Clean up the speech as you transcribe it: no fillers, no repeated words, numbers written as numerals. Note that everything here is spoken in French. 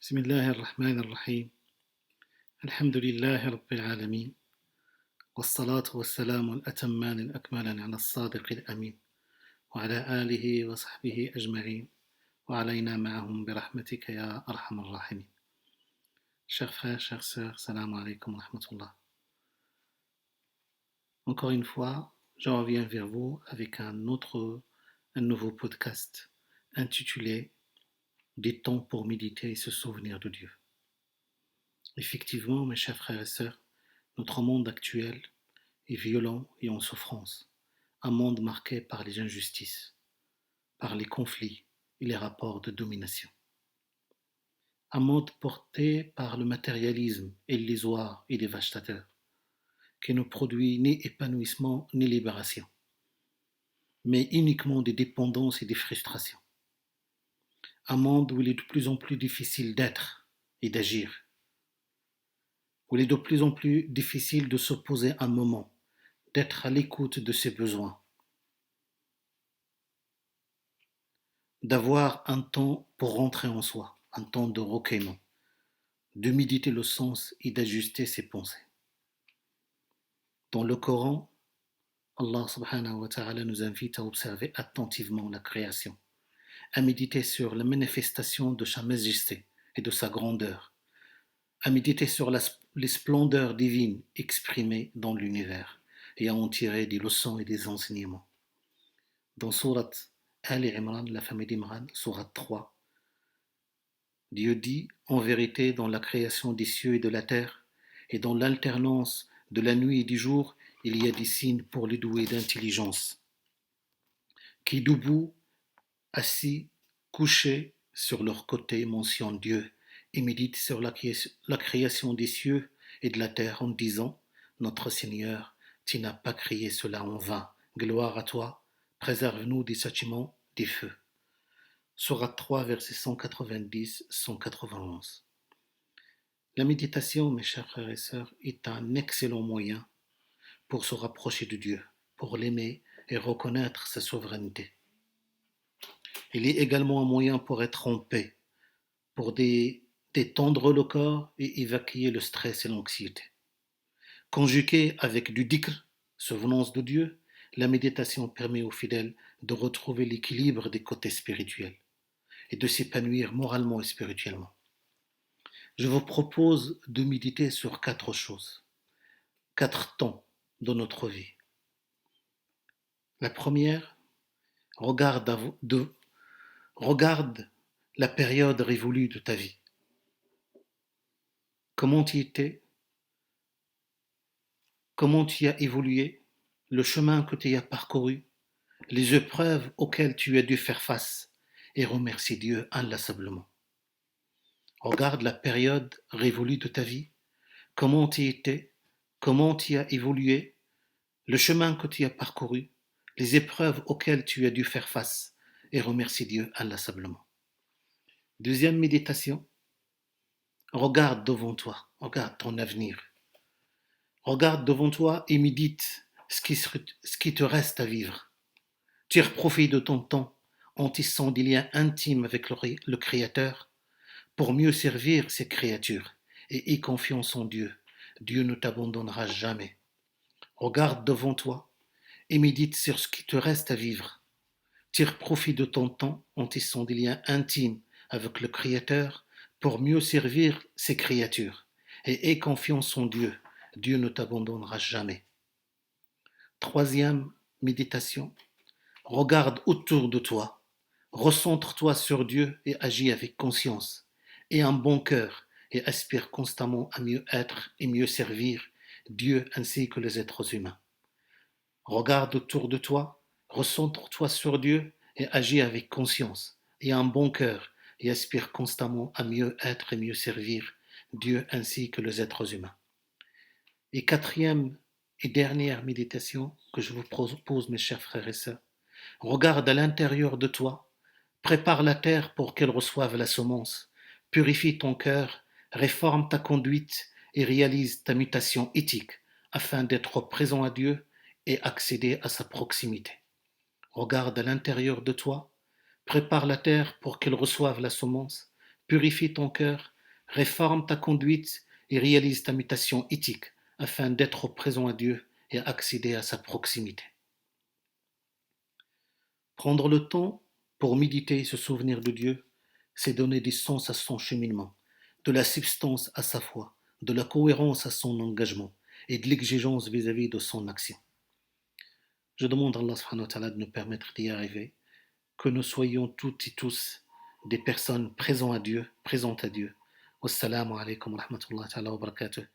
بسم الله الرحمن الرحيم. الحمد لله رب العالمين، والصلاة والسلام الأتمان الأكملان على الصادق الأمين وعلى آله وصحبه أجمعين وعلينا معهم برحمتك يا أرحم الراحمين. Chers frères, chères sœurs, salam alaikum wa rahmatullah. Encore une fois, je reviens vers vous avec un nouveau podcast intitulé Des temps pour méditer et se souvenir de Dieu. Effectivement, mes chers frères et sœurs, notre monde actuel est violent et en souffrance, un monde marqué par les injustices, par les conflits et les rapports de domination. Un monde porté par le matérialisme illusoire et dévastateur, qui ne produit ni épanouissement ni libération, mais uniquement des dépendances et des frustrations. Un monde où il est de plus en plus difficile d'être et d'agir, où il est de plus en plus difficile de s'opposer un moment, d'être à l'écoute de ses besoins, d'avoir un temps pour rentrer en soi, un temps de recueillement, de méditer le sens et d'ajuster ses pensées. Dans le Coran, Allah subhanahu wa ta'ala nous invite à observer attentivement la création, à méditer sur la manifestation de sa majesté et de sa grandeur, à méditer sur les splendeurs divines exprimées dans l'univers et à en tirer des leçons et des enseignements. Dans Surat Al-Imran, la famille d'Imran, Surat 3, Dieu dit, en vérité, dans la création des cieux et de la terre, et dans l'alternance de la nuit et du jour, il y a des signes pour les doués d'intelligence, qui debout, assis, couchés sur leur côté, mentionnent Dieu et méditent sur la création des cieux et de la terre en disant, notre Seigneur, tu n'as pas créé cela en vain. Gloire à toi, préserve-nous des châtiments des feux. Sourate 3, versets 190-191. La méditation, mes chers frères et sœurs, est un excellent moyen pour se rapprocher de Dieu, pour l'aimer et reconnaître sa souveraineté. Il est également un moyen pour être en paix, pour détendre le corps et évacuer le stress et l'anxiété. Conjuguée avec du dhikr, souvenance de Dieu, la méditation permet aux fidèles de retrouver l'équilibre des côtés spirituels et de s'épanouir moralement et spirituellement. Je vous propose de méditer sur 4 choses, 4 temps de notre vie. La première, regarde la période révolue de ta vie. Comment tu étais, comment tu as évolué, le chemin que tu as parcouru, les épreuves auxquelles tu as dû faire face et remercie Dieu inlassablement. Regarde la période révolue de ta vie, comment tu étais, comment tu as évolué, le chemin que tu as parcouru, les épreuves auxquelles tu as dû faire face et remercie Dieu inlassablement. Deuxième méditation, regarde devant toi, regarde ton avenir. Regarde devant toi et médite ce qui te reste à vivre. Tire profit de ton temps en tissant des liens intimes avec le Créateur pour mieux servir ses créatures et aie confiance en Dieu. Dieu ne t'abandonnera jamais. Regarde devant toi et médite sur ce qui te reste à vivre. Tire profit de ton temps en tissant des liens intimes avec le Créateur pour mieux servir ses créatures et aie confiance en Dieu. Dieu ne t'abandonnera jamais. Troisième méditation, regarde autour de toi, recentre-toi sur Dieu et agis avec conscience. Aie un bon cœur et aspire constamment à mieux être et mieux servir Dieu ainsi que les êtres humains. Regarde autour de toi, recentre-toi sur Dieu et agis avec conscience. Aie un bon cœur et aspire constamment à mieux être et mieux servir Dieu ainsi que les êtres humains. Et quatrième et dernière méditation que je vous propose, mes chers frères et sœurs, regarde à l'intérieur de toi, prépare la terre pour qu'elle reçoive la semence, purifie ton cœur, réforme ta conduite et réalise ta mutation éthique afin d'être présent à Dieu et accéder à sa proximité. Regarde à l'intérieur de toi, prépare la terre pour qu'elle reçoive la semence, Purifie ton cœur, réforme ta conduite et réalise ta mutation éthique afin d'être présent à Dieu et accéder à sa proximité. Prendre le temps pour méditer et se souvenir de Dieu, c'est donner du sens à son cheminement, de la substance à sa foi, de la cohérence à son engagement et de l'exigence vis-à-vis de son action. Je demande à Allah subhanahu wa ta'ala de nous permettre d'y arriver, que nous soyons toutes et tous des personnes présentes à Dieu. Wassalamu alaikum wa rahmatullahi wa barakatuh.